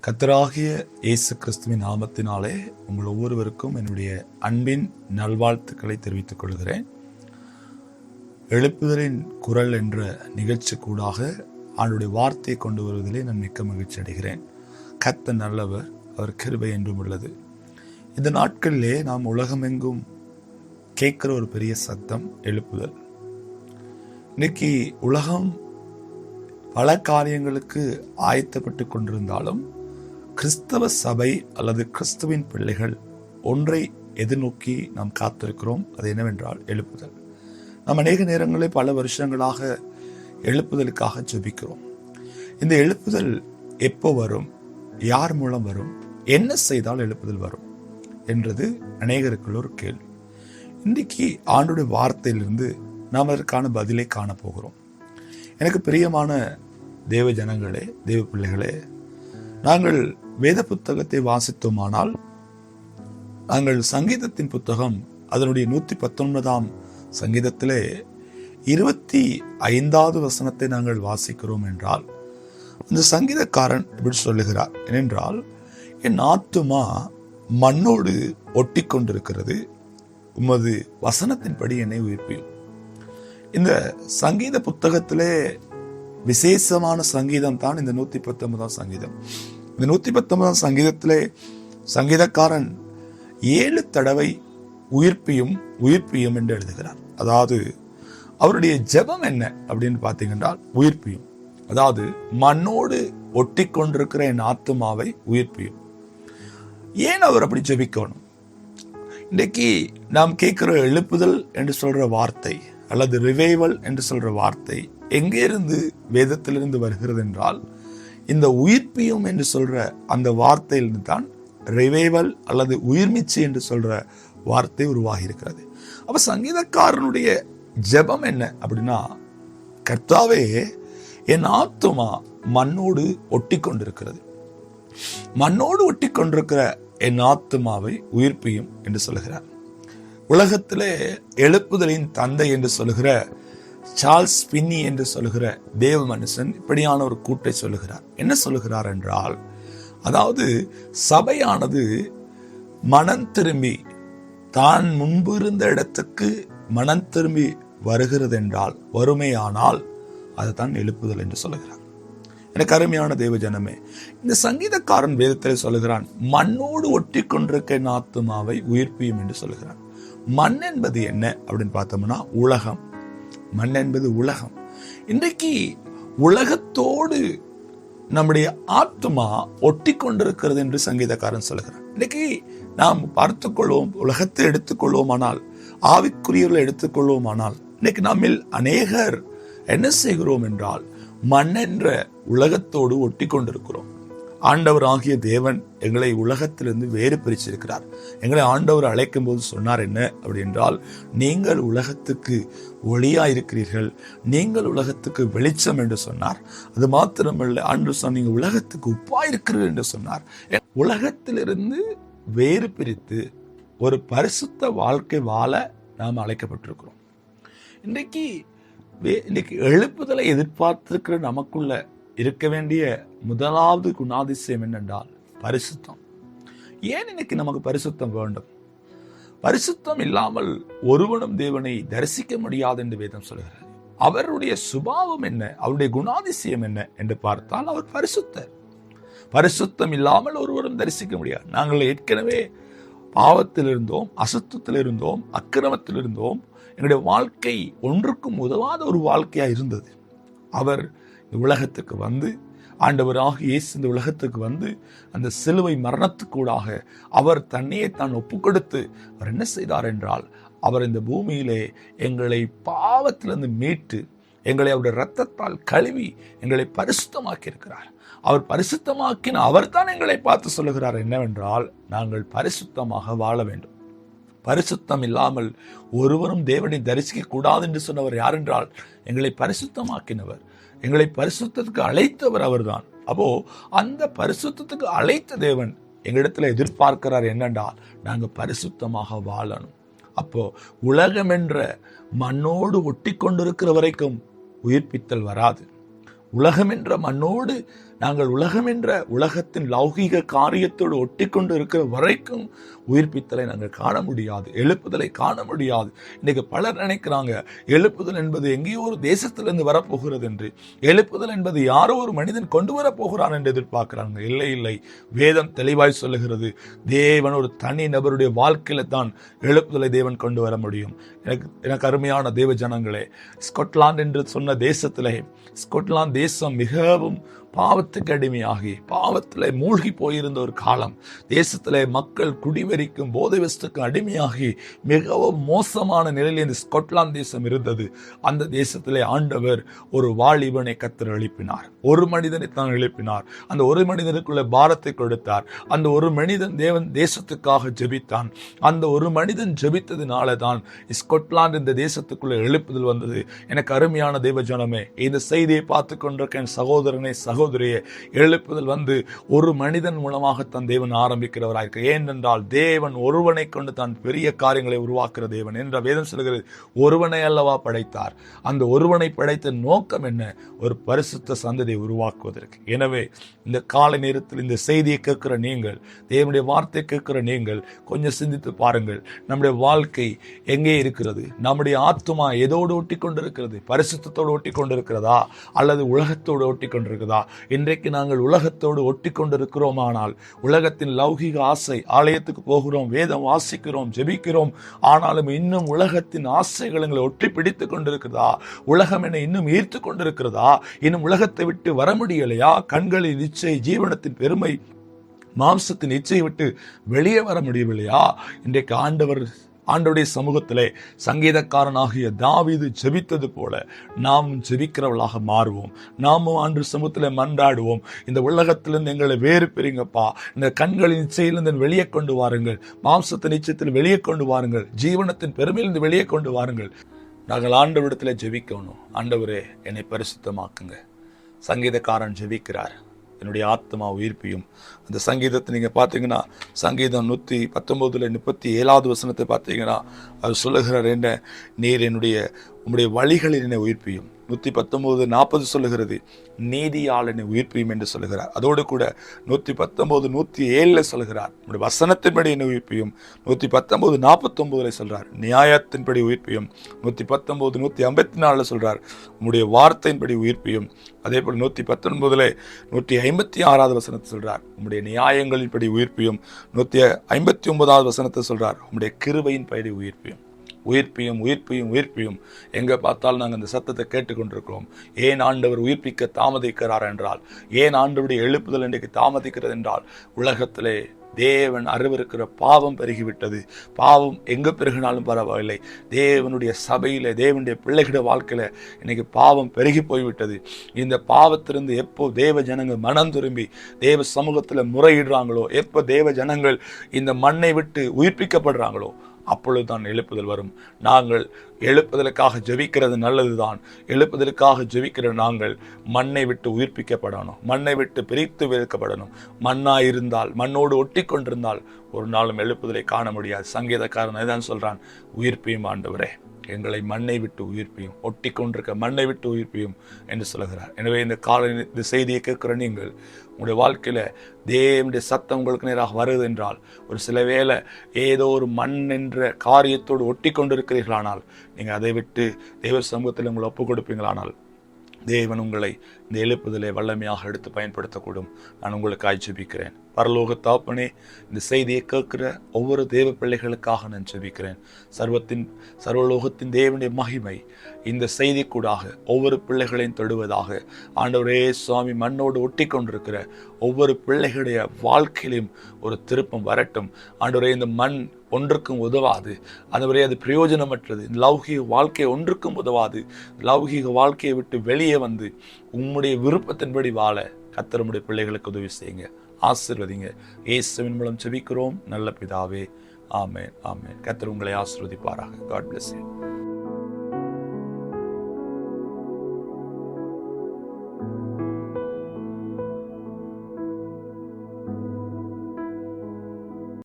கர்த்தராகிய இயேசு கிறிஸ்துவின் நாமத்தினாலே உங்கள் ஒவ்வொருவருக்கும் என்னுடைய அன்பின் நல்வாழ்த்துக்களை தெரிவித்துக் கொள்கிறேன். எழுப்புதலின் குரல் என்ற நிகழ்ச்சி கூடாக ஆண்டுடைய வார்த்தையை கொண்டு வருவதிலே நான் மிக்க மகிழ்ச்சி அடைகிறேன். கர்த்தர் நல்லவர், அவர் கிருபை என்றும் உள்ளது. இந்த நாட்களிலே நாம் உலகமெங்கும் கேட்கிற ஒரு பெரிய சத்தம் எழுப்புதல். இன்னைக்கு உலகம் பல காரியங்களுக்கு ஆயத்தப்பட்டு கொண்டிருந்தாலும் கிறிஸ்தவ சபை அல்லது கிறிஸ்துவின் பிள்ளைகள் ஒன்றை எதிர்நோக்கி நாம் காத்திருக்கிறோம். அது என்னவென்றால் எழுப்புதல். நாம் அநேக நேரங்களில் பல வருஷங்களாக எழுப்புதலுக்காக ஜெபிக்கிறோம். இந்த எழுப்புதல் எப்போ வரும், யார் மூலம் வரும், என்ன செய்தால் எழுப்புதல் வரும் என்றது அநேகருக்குள்ள ஒரு கேள்வி. இன்றைக்கு ஆண்டுடைய வார்த்தையிலிருந்து நாம் அதற்கான பதிலை காணப்போகிறோம். எனக்கு பிரியமான தேவ ஜனங்களே, தேவ பிள்ளைகளே, நாங்கள் வேத புத்தகத்தை வாசித்தோமானால் நாங்கள் சங்கீதத்தின் புத்தகம் அதனுடைய 119 சங்கீதத்திலே 25வது வசனத்தை நாங்கள் வாசிக்கிறோம் என்றால் அந்த சங்கீதக்காரன் இப்படி சொல்லுகிறார். ஏனென்றால், என் ஆத்துமா மண்ணோடு ஒட்டி கொண்டிருக்கிறது, உமது வசனத்தின்படி என்னை உயிர்ப்பியும். இந்த சங்கீத புத்தகத்திலே விசேஷமான சங்கீதம் தான் இந்த 119 சங்கீதம். இந்த 119 சங்கீதத்திலே சங்கீதக்காரன் 7 தடவை உயிர்ப்பியும் உயிர்ப்பியும் என்று எழுதுகிறார். அதாவது அவருடைய ஜெபம் என்ன அப்படின்னு பார்த்தீங்கன்னா உயிர்ப்பியும். அதாவது மண்ணோடு ஒட்டி கொண்டிருக்கிற என் ஆத்துமாவை உயிர்ப்பியும். ஏன் அவர் அப்படி ஜெபிக்கணும்? இன்றைக்கு நாம் கேட்கிற எழுப்புதல் என்று சொல்ற வார்த்தை அல்லது ரிவைவல் என்று சொல்ற வார்த்தை எங்கே இருந்து வேதத்திலிருந்து வருகிறது என்றால், இந்த உயிர்ப்பியும் என்று சொல்ற அந்த வார்த்தையிலிருந்து தான் ரிவைவல் அல்லது உயிர்மிச்சு என்று சொல்ற வார்த்தை உருவாகி இருக்கிறது. அப்ப சங்கீதக்காரனுடைய ஜெபம் என்ன அப்படின்னா, கர்த்தாவே, என் ஆத்துமா மண்ணோடு ஒட்டி கொண்டிருக்கிறது, மண்ணோடு ஒட்டி கொண்டிருக்கிற என் ஆத்துமாவை உயிர்ப்பியும் என்று சொல்லுகிறார். உலகத்திலே எழுப்புதலின் தந்தை என்று சொல்லுகிற சார்ல்ஸ் பின்னி என்று சொல்லுகிற தேவ மனுஷன் இப்படியான ஒரு கூட்டை சொல்லுகிறார். என்ன சொல்லுகிறார் என்றால், அதாவது சபையானது மனம் திரும்பி தான் முன்பு இருந்த இடத்துக்கு மனம் திரும்பி வருகிறது என்றால், வறுமையானால் அதுதான் எழுப்புதல் என்று சொல்லுகிறார். எனக்கு அருமையான தேவ ஜனமே, இந்த சங்கீதக்காரன் வேதத்தில் சொல்லுகிறான், மண்ணோடு ஒட்டி கொண்டிருக்க என் ஆத்துமாவை உயிர்ப்பியும் என்று சொல்லுகிறான். மண் என்பது என்ன அப்படின்னு பார்த்தோம்னா உலகம். மண் என்பது உலகம். இன்றைக்கு உலகத்தோடு நம்முடைய ஆத்மா ஒட்டி கொண்டிருக்கிறது என்று சங்கீதக்காரன் சொல்லுகிறான். இன்றைக்கு நாம் பார்த்துக்கொள்வோம், உலகத்தை எடுத்துக்கொள்வோம், ஆனால் ஆவிக்குரியவர்களை எடுத்துக்கொள்வோம், ஆனால் இன்னைக்கு நம்மில் அநேகர் என்ன செய்கிறோம் என்றால் மண் என்ற உலகத்தோடு ஒட்டி கொண்டிருக்கிறோம். ஆண்டவர் ஆகிய தேவன் எங்களை உலகத்திலிருந்து வேறு பிரிச்சிருக்கிறார். எங்களை ஆண்டவர் அழைக்கும் போது சொன்னார் என்ன அப்படி என்றால், நீங்கள் உலகத்துக்கு ஒளியா இருக்கிறீர்கள், நீங்கள் உலகத்துக்கு வெளிச்சம் என்று சொன்னார். அது மாத்திரமல்ல, ஆண்டவர் சொன்ன நீங்கள் உலகத்துக்கு உப்பா இருக்கிறீர்கள் என்று சொன்னார். உலகத்திலிருந்து வேறு பிரித்து ஒரு பரிசுத்த வாழ்க்கை வாழ நாம் அழைக்கப்பட்டிருக்கிறோம். இன்றைக்கு எழுப்புதலை எதிர்பார்த்திருக்கிற நமக்குள்ள இருக்க வேண்டிய முதலாவது குணாதிசயம் என்னென்றால் பரிசுத்தம். ஏன் இன்னைக்கு நமக்கு பரிசுத்தம் வேண்டும்? பரிசுத்தம் இல்லாமல் ஒருவனும் தேவனை தரிசிக்க முடியாது என்று வேதம் சொல்கிறது. அவருடைய சுபாவம் என்ன, அவருடைய குணாதிசயம் என்ன என்று பார்த்தால் அவர் பரிசுத்தர். பரிசுத்தம் இல்லாமல் ஒருவரும் தரிசிக்க முடியாது. நாங்கள் ஏற்கனவே பாவத்தில் இருந்தோம், அசுத்தத்தில் இருந்தோம், அக்கிரமத்தில் இருந்தோம். என்னுடைய வாழ்க்கை ஒன்றுக்கும் உதவாத ஒரு வாழ்க்கையா இருந்தது. அவர் இந்த உலகத்துக்கு வந்து, ஆண்டவராக இயேசு இந்த உலகத்துக்கு வந்து அந்த சிலுவை மரணத்துக்கூடாக அவர் தன்னையே தான் ஒப்பு கொடுத்து அவர் என்ன செய்தார் என்றால், அவர் இந்த பூமியிலே எங்களை பாவத்திலிருந்து மீட்டு எங்களை அவருடைய இரத்தத்தால் கழுவி எங்களை பரிசுத்தமாக்கி இருக்கிறார். அவர் பரிசுத்தமாக்கின அவர் தான் எங்களை பார்த்து சொல்லுகிறார் என்னவென்றால், நாங்கள் பரிசுத்தமாக வாழ வேண்டும். பரிசுத்தம் இல்லாமல் ஒருவரும் தேவனை தரிசிக்க கூடாது என்று சொன்னவர் யார் என்றால், எங்களை பரிசுத்தமாக்கினவர், எங்களை பரிசுத்தத்துக்கு அழைத்தவர் அவர்தான். அப்போ அந்த பரிசுத்தத்துக்கு அழைத்த தேவன் எங்களிடத்துல எதிர்பார்க்கிறார் என்னென்றால், நாங்கள் பரிசுத்தமாக வாழணும். அப்போ உலகம் என்ற மண்ணோடு ஒட்டி கொண்டிருக்கிற வரைக்கும் உயிர்ப்பித்தல் வராது. உலகம் என்ற மண்ணோடு நாங்கள் உலகம் என்ற உலகத்தின் லௌகீக காரியத்தோடு ஒட்டி கொண்டு இருக்கிற வரைக்கும் உயிர்ப்பித்தலை நாங்கள் காண முடியாது, எழுப்புதலை காண முடியாது. இன்னைக்கு பலர் நினைக்கிறாங்க எழுப்புதல் என்பது எங்கேயோ ஒரு தேசத்திலிருந்து வரப்போகிறது என்று, எழுப்புதல் என்பது யாரோ ஒரு மனிதன் கொண்டு வரப்போகிறான் என்று எதிர்பார்க்கிறாங்க. இல்லை இல்லை, வேதம் தெளிவாய் சொல்லுகிறது, தேவன் ஒரு தனி நபருடைய வாழ்க்கையில தான் எழுப்புதலை தேவன் கொண்டு வர முடியும். எனக்கு அருமையான தேவ ஜனங்களே, ஸ்காட்லாந்து என்று சொன்ன தேசத்திலே, ஸ்காட்லாந்து தேசம் மிகவும் பாவத்துக்கு அடிமையாகி பாவத்திலே மூழ்கி போயிருந்த ஒரு காலம். தேசத்திலே மக்கள் குடிவெறிக்கும் போதை வஸ்துக்கும் அடிமையாகி மிகவும் மோசமான நிலையில் இந்த ஸ்காட்லாந்து தேசம் இருந்தது. அந்த தேசத்திலே ஆண்டவர் ஒரு வாலிபனை கர்த்தர் எழுப்பினார். ஒரு மனிதனை தான் எழுப்பினார். அந்த ஒரு மனிதனுக்குள்ள பாரத்தை கொடுத்தார். அந்த ஒரு மனிதன் தேவன் தேசத்துக்காக ஜெபித்தான். அந்த ஒரு மனிதன் ஜெபித்ததினால தான் ஸ்காட்லாந்து இந்த தேசத்துக்குள்ள எழுப்புதல் வந்தது. எனக்கு அருமையான தேவ ஜனமே, இந்த செய்தியை பார்த்து கொண்டிருக்க என் சகோதரனை சகோதரியே, எழுப்புதல் வந்து ஒரு மனிதன் மூலமாகத்தான் தேவன் ஆரம்பிக்கிறவராயிருக்க. ஏனென்றால் தேவன் ஒருவனை கொண்டு தான் பெரிய காரியங்களை உருவாக்குற தேவன் என்ற வேதம் சொல்கிறது. ஒருவனை அல்லவா படைத்தார். அந்த ஒருவனை படைத்த நோக்கம் என்ன? ஒரு பரிசுத்த சந்ததியை உருவாக்குவதற்கு. எனவே இந்த காலை நேரத்தில் இந்த செய்தியை கேட்கிற நீங்கள், தேவனுடைய வார்த்தை கேட்கிற நீங்கள் கொஞ்சம் சிந்தித்து பாருங்கள். நம்முடைய வாழ்க்கை எங்கே இருக்கிறது? நம்முடைய ஆத்துமா எதோடு ஒட்டி கொண்டிருக்கிறது? பரிசுத்தத்தோடு ஒட்டி கொண்டிருக்கிறதா அல்லது உலகத்தோடு ஒட்டி கொண்டிருக்கிறதா? இன்றைக்கு நாங்கள் உலகத்தோடு ஒட்டி கொண்டிருக்கிறோமானால், உலகத்தின் லௌகிக ஆசை, ஆலயத்துக்கு போகிறோம், வேதம் வாசிக்கிறோம், ஜெபிக்கிறோம், ஆனாலும் இன்னும் உலகத்தின் ஆசைகள் எங்களை ஒட்டி பிடித்துக் கொண்டிருக்கிறதா? உலகம் என்னை இன்னும் ஈர்த்து கொண்டிருக்கிறதா? இன்னும் உலகத்தை விட்டு வர முடியலையா? கண்களின் இச்சை, ஜீவனத்தின் பெருமை, மாம்சத்தின் இச்சையை விட்டு வெளியே வர முடியவில்லையா? இன்றைக்கு ஆண்டவருடைய சமூகத்திலே சங்கீதக்காரனாகிய தாவீது ஜெபித்தது போல நாம் ஜெபிக்கிறவர்களாக மாறுவோம். நாமும் ஆண்டு சமூகத்திலே மன்றாடுவோம். இந்த உலகத்திலிருந்து எங்களை வேறு பெறுங்கப்பா. இந்த கண்களின் இச்சையிலிருந்து வெளியே கொண்டு வாருங்கள். மாம்சத்தின் இச்சையில் வெளியே கொண்டு வாருங்கள். ஜீவனத்தின் பெருமையிலிருந்து வெளியே கொண்டு வாருங்கள். நாங்கள் ஆண்டவரிடத்தில் ஜெபிக்கணும். ஆண்டவரே, என்னை பரிசுத்தமாக்குங்க. சங்கீதக்காரன் ஜெபிக்கிறார், என்னுடைய ஆத்மா உயிர்ப்பியும். அந்த சங்கீதத்தை நீங்கள் பார்த்தீங்கன்னா, சங்கீதம் 119:37 வசனத்தை பார்த்தீங்கன்னா, அவர் சொல்லுகிறார், என்ன நீர் உம்முடைய வழிகளில் என்னை உயிர்ப்பியும். 119:40 சொல்லுகிறது, நீதியால் என்னை உயிர்ப்பியும் என்று சொல்லுகிறார். அதோடு கூட 119:107 சொல்லுகிறார், உம்முடைய வசனத்தின்படி என்னை உயிர்ப்பியும். 119:49 சொல்றார், நியாயத்தின்படி உயிர்ப்பியும். 119:154 சொல்றார், உம்முடைய வார்த்தையின்படி உயிர்ப்பியும். அதே போல் 119 156 வசனத்தை சொல்றார், உம்முடைய நியாயங்களின்படி உயிர்ப்பியும். 159 வசனத்தை சொல்றார், உம்முடைய கிருபையின்படி உயிர்ப்பியும். உயிர்ப்பியும் உயிர்ப்பியும் உயிர்ப்பியும். எங்கே பார்த்தாலும் நாங்கள் இந்த சத்தத்தை கேட்டுக்கொண்டிருக்கிறோம். ஏன் ஆண்டவர் உயிர்ப்பிக்க தாமதிக்கிறார் என்றால், ஏன் ஆண்டவருடைய எழுப்புதல் இன்றைக்கு தாமதிக்கிறது என்றால், உலகத்திலே தேவன் அறிவிருக்கிற பாவம் பெருகிவிட்டது. பாவம் எங்கே பெருகினாலும் பரவாயில்லை, தேவனுடைய சபையில், தேவனுடைய பிள்ளைகிட வாழ்க்கையில் இன்னைக்கு பாவம் பெருகி போய்விட்டது. இந்த பாவத்திலிருந்து எப்போ தேவ ஜனங்கள் மனம் திரும்பி தேவ சமூகத்தில் முறையிடுறாங்களோ, எப்போ தேவ ஜனங்கள் இந்த மண்ணை விட்டு உயிர்ப்பிக்கப்படுறாங்களோ, அப்பொழுதுதான் எழுப்புதல் வரும். நாங்கள் எழுப்புதலுக்காக ஜெபிக்கிறது நல்லதுதான். எழுப்புதலுக்காக ஜெபிக்கிற நாங்கள் மண்ணை விட்டு உயிர்ப்பிக்கப்படணும், மண்ணை விட்டு பிரித்து வைக்கப்படணும். மண்ணாக இருந்தால், மண்ணோடு ஒட்டி கொண்டிருந்தால் ஒரு நாளும் எழுப்புதலை காண முடியாது. சங்கீதக்காரன் தான் சொல்றான், உயிர்ப்பியும் ஆண்டவரே, எங்களை மண்ணை விட்டு உயிர்ப்பியும், ஒட்டி கொண்டிருக்க மண்ணை விட்டு உயிர்ப்பியும் என்று சொல்கிறார். எனவே இந்த செய்தியை கேட்கிற நீங்கள், உங்களுடைய வாழ்க்கையில தேவனுடைய சத்தம் உங்களுக்கு நேராக வருது என்றால், ஒரு சில வேளை ஏதோ ஒரு மண் என்ற காரியத்தோடு ஒட்டி கொண்டிருக்கிறீர்களானால், நீங்கள் அதை விட்டு தேவ சமூகத்தில் உங்களை ஒப்புக் கொடுப்பீங்களானால், தேவன் உங்களை இந்த எழுப்புதலை வல்லமையாக எடுத்து பயன்படுத்தக்கூடும். நான் உங்களுக்கு ஜெபிக்கிறேன். பரலோக தகப்பனே, இந்த செய்தியை கேட்கிற ஒவ்வொரு தேவ பிள்ளைகளுக்காக நான் ஜெபிக்கிறேன். சர்வலோகத்தின் தேவனுடைய மகிமை இந்த செய்தி கூடாக ஒவ்வொரு பிள்ளைகளையும் தொடுவதாக. ஆண்டவரே சுவாமி, மண்ணோடு ஒட்டி கொண்டிருக்கிற ஒவ்வொரு பிள்ளைகளுடைய வாழ்க்கையிலும் ஒரு திருப்பம் வரட்டும். ஆண்டவரே, இந்த மண் ஒன்றுக்கும் உதவாது. அதுவரை அது பிரயோஜனமற்றது. லௌகிக வாழ்க்கை ஒன்றுக்கும் உதவாது. லௌகிக வாழ்க்கையை விட்டு வெளியே வந்து உம்முடைய விருப்பத்தின்படி வாழ கர்த்தர் உம்முடைய பிள்ளைகளுக்கு உதவி செய்யுங்க. ஆசீர்வதிங்க. இயேசுவின் மூலம் ஜெபிக்கிறோம் நல்ல பிதாவே. ஆமென், ஆமென். கர்த்தர் உங்களை ஆசீர்வதிப்பாராக. God bless you.